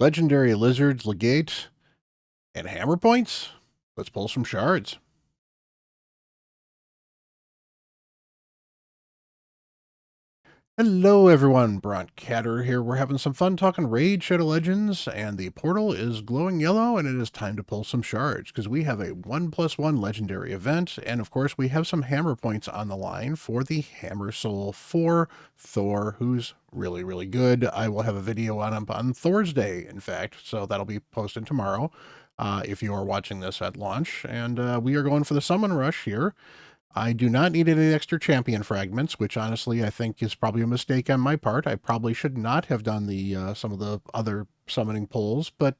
Legendary lizards, legate, and hammer points? Let's pull some shards. Hello everyone, Bront CatHerder here. We're having some fun talking Raid Shadow Legends, and the portal is glowing yellow, and it is time to pull some shards, because we have a 1+1 legendary event, and of course we have some hammer points on the line for the Hammer Soul 4 Thor, who's really, really good. I will have a video on him on Thursday, in fact, so that'll be posted tomorrow, if you are watching this at launch, and we are going for the Summon Rush here. I do not need any extra champion fragments, which honestly I think is probably a mistake on my part. I probably should not have done the some of the other summoning pulls, but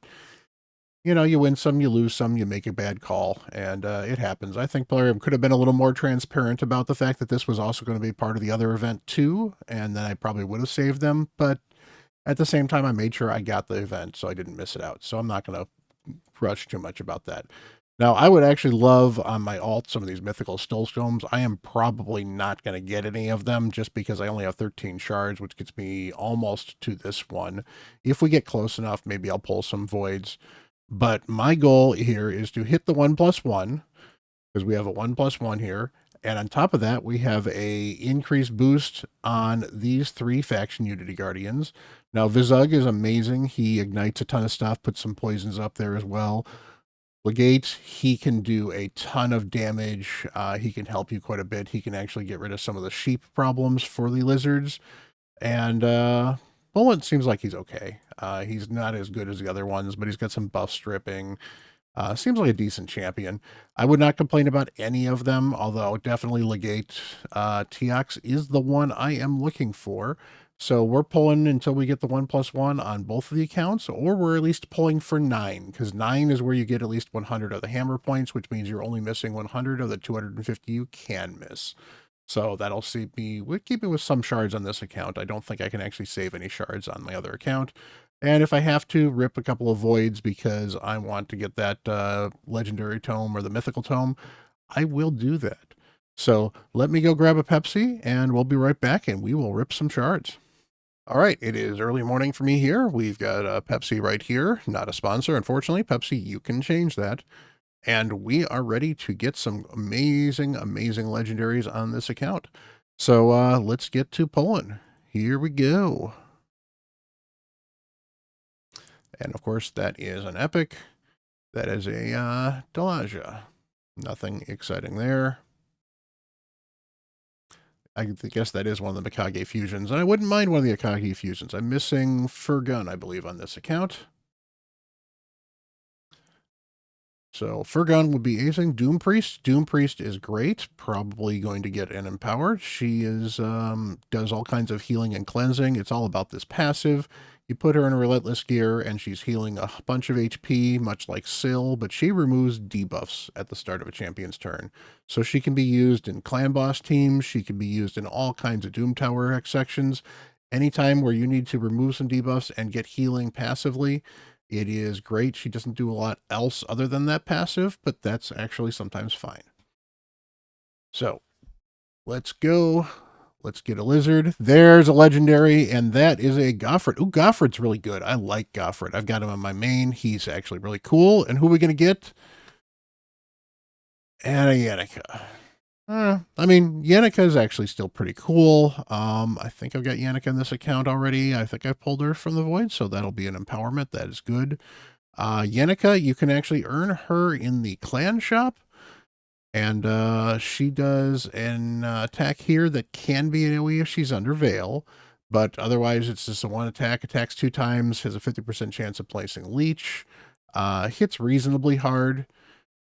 you know, you win some, you lose some, you make a bad call, and it happens. I think Plarium could have been a little more transparent about the fact that this was also going to be part of the other event too, and then I probably would have saved them, but at the same time, I made sure I got the event so I didn't miss it out. So I'm not going to rush too much about that. Now, I would actually love on my alt some of these mythical stillstones. I am probably not going to get any of them just because I only have 13 shards, which gets me almost to this one. If we get close enough, maybe I'll pull some voids. But my goal here is to hit the 1+1 because we have a 1+1 here. And on top of that, we have a increased boost on these 3 faction Unity Guardians. Now, Vizug is amazing. He ignites a ton of stuff, puts some poisons up there as well. Legate, he can do a ton of damage. He can help you quite a bit. He can actually get rid of some of the sheep problems for the lizards. And Bullet seems like he's okay. He's not as good as the other ones, but he's got some buff stripping. Seems like a decent champion. I would not complain about any of them, although definitely Legate Teox is the one I am looking for. So we're pulling until we get the 1+1 on both of the accounts, or we're at least pulling for 9, because 9 is where you get at least 100 of the hammer points, which means you're only missing 100 of the 250 you can miss. So that'll keep me with some shards on this account. I don't think I can actually save any shards on my other account. And if I have to, rip a couple of voids because I want to get that legendary tome or the mythical tome, I will do that. So let me go grab a Pepsi and we'll be right back and we will rip some shards. All right, it is early morning for me here. We've got a Pepsi right here. Not a sponsor, unfortunately. Pepsi, you can change that. And we are ready to get some amazing, amazing legendaries on this account. So let's get to pulling. Here we go. And of course, that is an epic. That is a Delaja. Nothing exciting there. I guess that is one of the Mikage fusions. And I wouldn't mind one of the Mikage fusions. I'm missing Furgun, I believe, on this account. So Furgun would be amazing. Doom Priest. Doom Priest is great. Probably going to get an empowered. She is does all kinds of healing and cleansing. It's all about this passive. You put her in a relentless gear and she's healing a bunch of HP, much like Syl, but she removes debuffs at the start of a champion's turn. So she can be used in clan boss teams. She can be used in all kinds of Doom Tower sections. Anytime where you need to remove some debuffs and get healing passively, it is great. She doesn't do a lot else other than that passive, but that's actually sometimes fine. So let's go. Let's get a lizard. There's a legendary, and that is a Goffred. Ooh, Goffred's really good. I like Goffred. I've got him on my main. He's actually really cool. And who are we going to get? And a Yannicka. I mean, Yannicka is actually still pretty cool. I think I've got Yannicka in this account already. I think I pulled her from the void, so that'll be an empowerment. That is good. Yannicka, you can actually earn her in the clan shop. And she does an attack here that can be an AoE if she's under Veil. But otherwise, it's just a one attack. Attacks 2 times, has a 50% chance of placing Leech. Hits reasonably hard.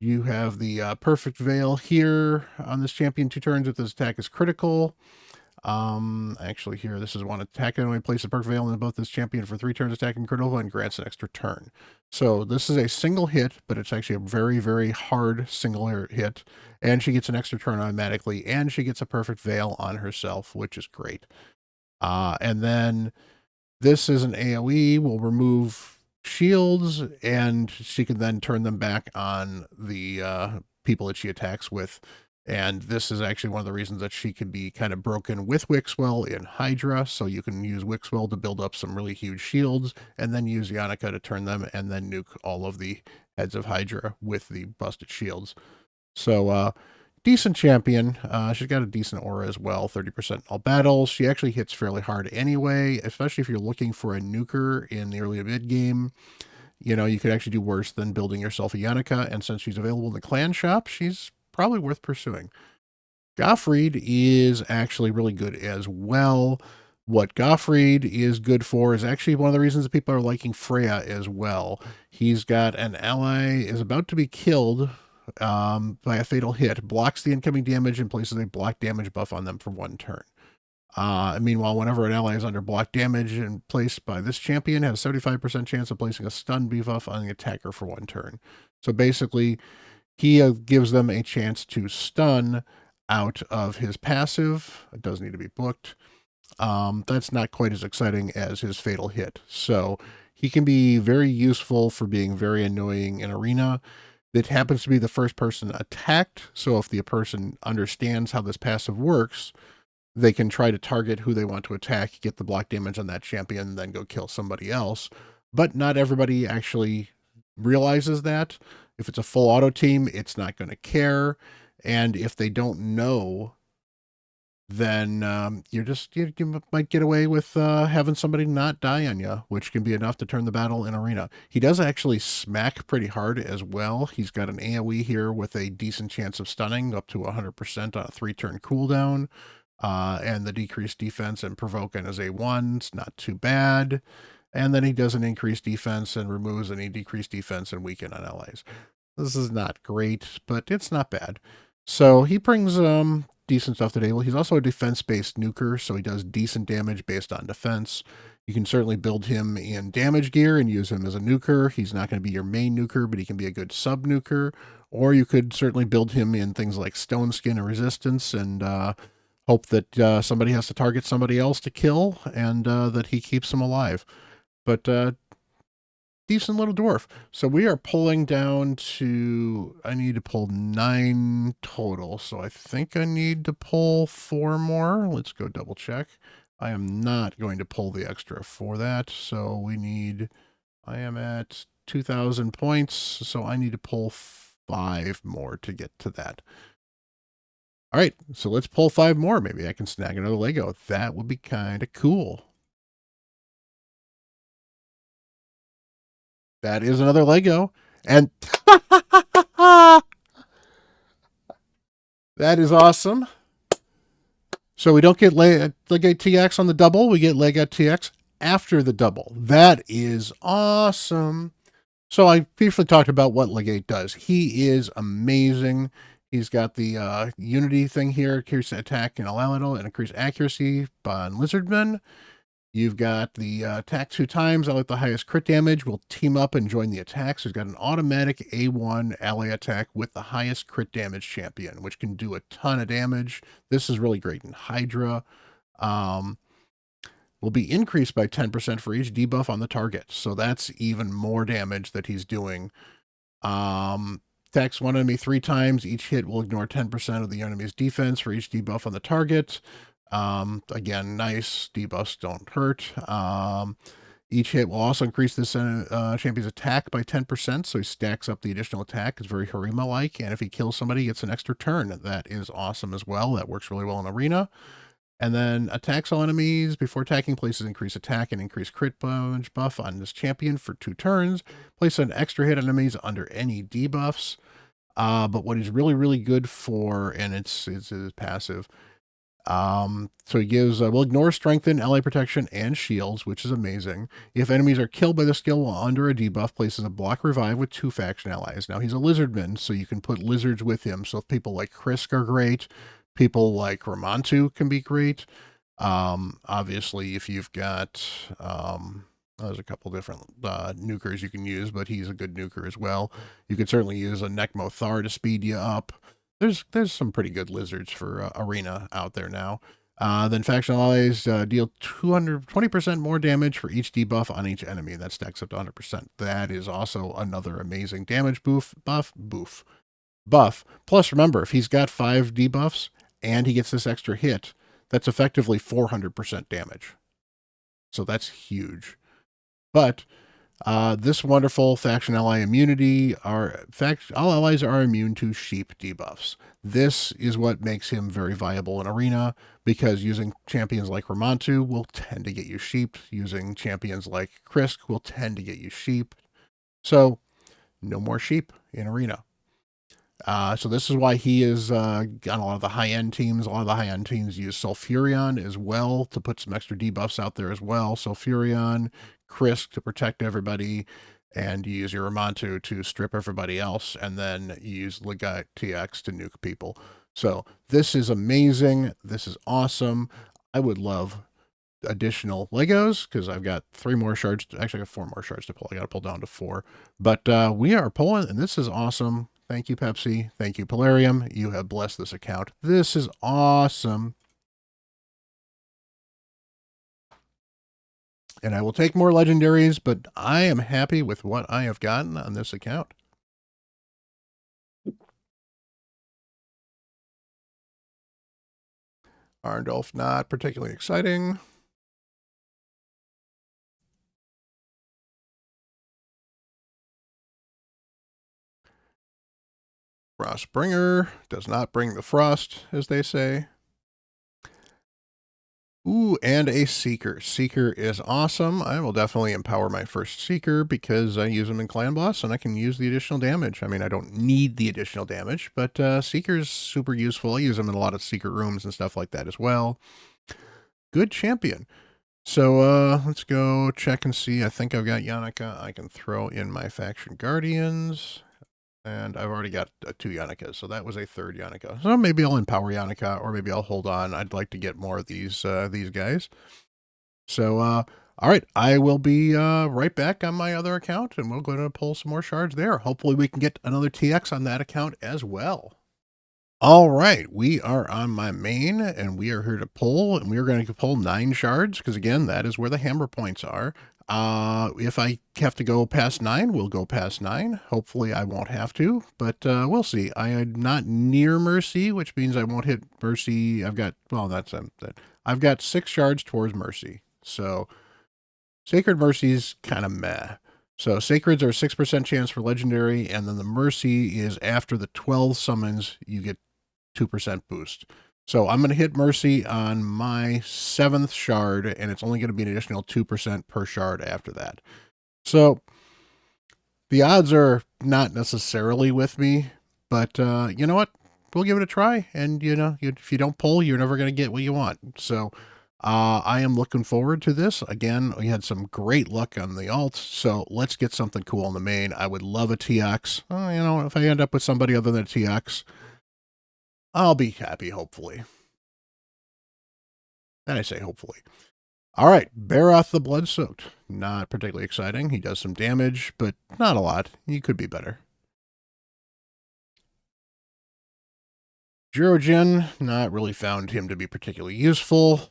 You have the perfect Veil here on this champion 2 turns if this attack is critical. Actually here, this is one attack. Only place a perfect Veil in both this champion for 3 turns attacking critical and grants an extra turn. So this is a single hit, but it's actually a very, very hard single hit. And she gets an extra turn automatically, and she gets a perfect Veil on herself, which is great. And then this is an AoE, will remove shields, and she can then turn them back on the people that she attacks with. And this is actually one of the reasons that she can be kind of broken with Wixwell in Hydra. So you can use Wixwell to build up some really huge shields, and then use Yannica to turn them, and then nuke all of the heads of Hydra with the busted shields. So, decent champion. She's got a decent aura as well, 30% in all battles. She actually hits fairly hard anyway, especially if you're looking for a nuker in the early mid game. You could actually do worse than building yourself a Yannica, and since she's available in the clan shop, she's probably worth pursuing. Gottfried is actually really good as well. What Gottfried is good for is actually one of the reasons that people are liking Freya as well. He's got an ally is about to be killed by a fatal hit, blocks the incoming damage, and places a block damage buff on them for 1 turn. Meanwhile, whenever an ally is under block damage and placed by this champion, has a 75% chance of placing a stun buff on the attacker for 1 turn. So basically, he gives them a chance to stun out of his passive. It does need to be booked. That's not quite as exciting as his fatal hit. So he can be very useful for being very annoying in arena. That happens to be the first person attacked. So if the person understands how this passive works, they can try to target who they want to attack, get the block damage on that champion, then go kill somebody else. But not everybody actually realizes that. If it's a full auto team, it's not going to care. And if they don't know, then you might get away with having somebody not die on you, which can be enough to turn the battle in arena. He does actually smack pretty hard as well. He's got an AoE here with a decent chance of stunning, up to 100% on a 3-turn cooldown. And the decreased defense and provoking is A1. It's not too bad. And then he does an increased defense and removes any decreased defense and weaken on allies. This is not great, but it's not bad. So he brings decent stuff to the table. He's also a defense-based nuker, so he does decent damage based on defense. You can certainly build him in damage gear and use him as a nuker. He's not going to be your main nuker, but he can be a good sub-nuker. Or you could certainly build him in things like Stone Skin and Resistance and hope that somebody has to target somebody else to kill and that he keeps them alive. But decent little dwarf. So we are pulling down to, I need to pull 9 total. So I think I need to pull 4 more. Let's go double check. I am not going to pull the extra for that. So I am at 2,000 points. So I need to pull 5 more to get to that. All right, so let's pull 5 more. Maybe I can snag another Lego. That would be kind of cool. That is another Lego. And that is awesome. So we don't get Legate Teox on the double. We get Legate Teox after the double. That is awesome. So I briefly talked about what Legate does. He is amazing. He's got the Unity thing here, increase attack in Alalidal and increase accuracy on Lizardmen. You've got the attack 2 times. I like the highest crit damage. We'll team up and join the attacks. He's got an automatic A1 ally attack with the highest crit damage champion, which can do a ton of damage. This is really great in Hydra. Will be increased by 10% for each debuff on the target. So that's even more damage that he's doing. Attacks one enemy 3 times. Each hit will ignore 10% of the enemy's defense for each debuff on the target. Again, nice. Debuffs don't hurt. Each hit will also increase this champion's attack by 10%, so he stacks up the additional attack. It's very Harima-like, and if he kills somebody, he gets an extra turn. That is awesome as well. That works really well in Arena. And then attacks all enemies before attacking, places increase attack and increase crit damage buff on this champion for 2 turns. Place an extra hit on enemies under any debuffs. But what he's really, really good for, and it's his passive. So he gives, will ignore strengthen, ally protection, and shields, which is amazing. If enemies are killed by the skill while under a debuff, places a block revive with 2 faction allies. Now he's a lizardman, so you can put lizards with him. So if people like Krisk are great, people like Ramantu can be great. Obviously, if you've got, there's a couple different nukers you can use, but he's a good nuker as well. You could certainly use a Necmothar to speed you up. There's some pretty good lizards for Arena out there now. Then faction allies deal 20% more damage for each debuff on each enemy. That stacks up to 100%. That is also another amazing damage buff. buff. Plus, remember, if he's got 5 debuffs and he gets this extra hit, that's effectively 400% damage. So that's huge. But this wonderful faction ally immunity all allies are immune to sheep debuffs. This is what makes him very viable in arena, because using champions like Ramontu will tend to get you sheep. Using champions like Krisk will tend to get you sheep. So no more sheep in arena. So this is why he is on a lot of the high-end teams. A lot of the high-end teams use Sulfurion as well to put some extra debuffs out there as well. Sulfurion, Krisk to protect everybody, and you use your Ramontu to strip everybody else, and then you use Legate Teox to nuke people. So this is amazing. This is awesome. I would love additional Legos, because I've got 3 more shards. Actually, I got 4 more shards to pull. I got to pull down to 4. But we are pulling, and this is awesome. Thank you, Pepsi. Thank you, Polarium. You have blessed this account. This is awesome. And I will take more legendaries, but I am happy with what I have gotten on this account. Arndolf, not particularly exciting. Frostbringer does not bring the frost, as they say. Ooh, and a Seeker. Seeker is awesome. I will definitely empower my first Seeker because I use them in Clan Boss and I can use the additional damage. I mean, I don't need the additional damage, but Seeker's super useful. I use them in a lot of secret rooms and stuff like that as well. Good champion. So let's go check and see. I think I've got Yannicka. I can throw in my Faction Guardians. And I've already got 2 Yannickas, so that was a 3rd Yannicka. So maybe I'll empower Yannicka, or maybe I'll hold on. I'd like to get more of these guys. So, all right, I will be right back on my other account, and we'll go to pull some more shards there. Hopefully we can get another TX on that account as well. All right, we are on my main, and we are here to pull, and we are going to pull 9 shards, because again, that is where the hammer points are. If I have to go past 9, we'll go past 9. Hopefully I won't have to, but we'll see. I am not near Mercy, which means I won't hit Mercy. I've got, well, I've got 6 shards towards Mercy. So Sacred Mercy's kind of meh. So Sacreds are 6% chance for Legendary, and then the Mercy is after the 12 summons, you get 2% boost. So I'm going to hit Mercy on my 7th shard, and it's only going to be an additional 2% per shard after that. So the odds are not necessarily with me, but you know what? We'll give it a try. And, if you don't pull, you're never going to get what you want. So I am looking forward to this. Again, we had some great luck on the alt, so let's get something cool on the main. I would love a TX. If I end up with somebody other than a TX, I'll be happy, hopefully. And I say hopefully. All right, Baroth the Blood-Soaked. Not particularly exciting. He does some damage, but not a lot. He could be better. Jirogen, not really found him to be particularly useful.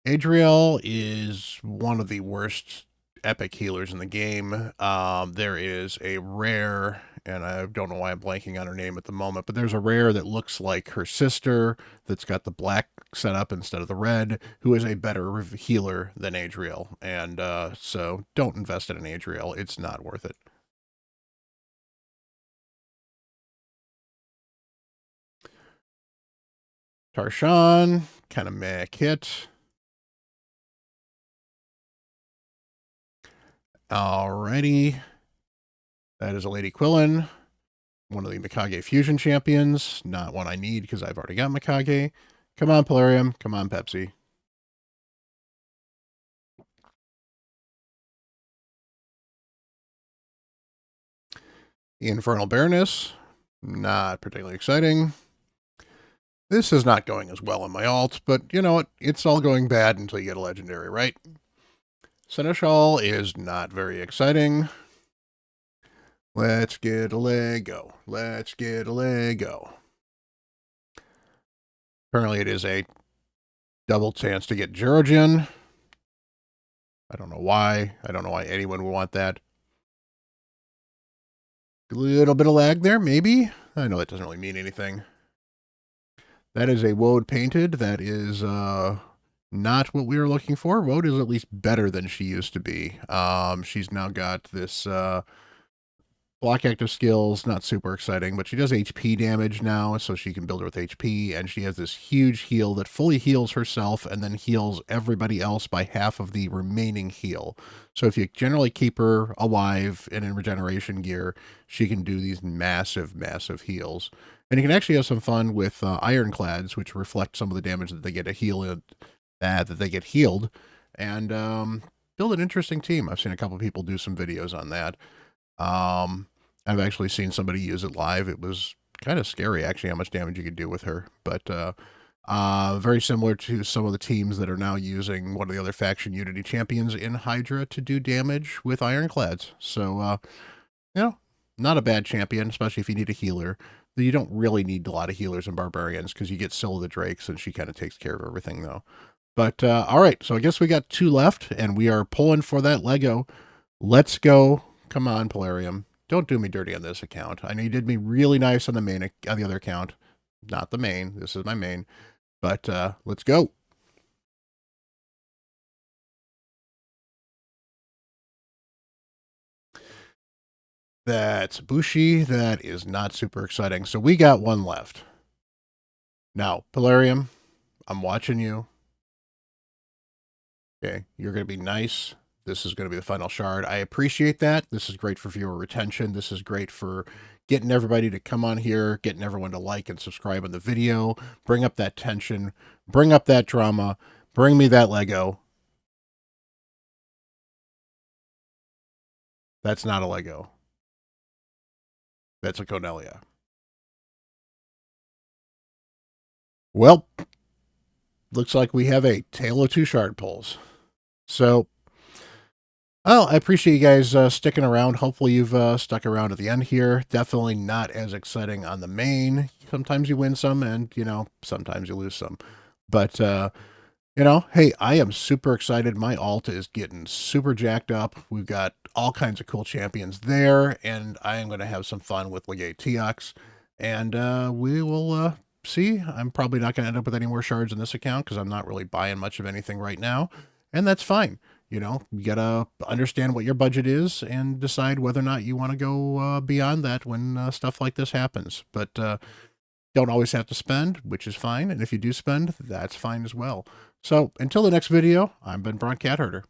Adriel is one of the worst epic healers in the game. There is a rare, and I don't know why I'm blanking on her name at the moment, but there's a rare that looks like her sister that's got the black setup instead of the red, who is a better healer than Adriel. And so don't invest in Adriel. It's not worth it. Tarshan, kind of meh kit. Alrighty. That is a Lady Quillen, one of the Mikage Fusion champions. Not one I need because I've already got Mikage. Come on, Polarium. Come on, Pepsi. The Infernal Baroness. Not particularly exciting. This is not going as well on my alt, but you know what? It's all going bad until you get a legendary, right? Seneschal is not very exciting. Let's get a Lego. Let's get a Lego. Apparently it is a double chance to get Jirogen. I don't know why. I don't know why anyone would want that. A little bit of lag there, maybe? I know that doesn't really mean anything. That is a Woad painted. That is not what we were looking for. Woad is at least better than she used to be. She's now got this block active skills, not super exciting, but she does HP damage now, so she can build her with HP, and she has this huge heal that fully heals herself and then heals everybody else by half of the remaining heal. So if you generally keep her alive and in regeneration gear, she can do these massive, massive heals. And you can actually have some fun with ironclads, which reflect some of the damage that they get that they get healed, and build an interesting team. I've seen a couple of people do some videos on that. I've actually seen somebody use it live. It was kind of scary, actually, how much damage you could do with her. But very similar to some of the teams that are now using one of the other faction Unity champions in Hydra to do damage with ironclads. So, you know, not a bad champion, especially if you need a healer. You don't really need a lot of healers and barbarians because you get Scylla the Drakes, and she kind of takes care of everything, though. But all right, so I guess we got 2 left, and we are pulling for that Lego. Let's go. Come on, Polarium. Don't do me dirty on this account. I know you did me really nice on the other account. Not the main. This is my main. But let's go. That's Bushi. That is not super exciting. So we got 1 left. Now, Polarium, I'm watching you. Okay, you're going to be nice. This is going to be the final shard. I appreciate that. This is great for viewer retention. This is great for getting everybody to come on here, getting everyone to like and subscribe on the video, bring up that tension, bring up that drama, bring me that Lego. That's not a Lego. That's a Cornelia. Well, looks like we have a tale of 2 shard pulls. So, well, I appreciate you guys sticking around. Hopefully you've stuck around at the end here. Definitely not as exciting on the main. Sometimes you win some and, sometimes you lose some. But, hey, I am super excited. My alt is getting super jacked up. We've got all kinds of cool champions there, and I am going to have some fun with Legate Teox. And we will see. I'm probably not going to end up with any more shards in this account because I'm not really buying much of anything right now. And that's fine. You got to understand what your budget is and decide whether or not you want to go beyond that when stuff like this happens. But don't always have to spend, which is fine. And if you do spend, that's fine as well. So until the next video, I've been Bront CatHerder.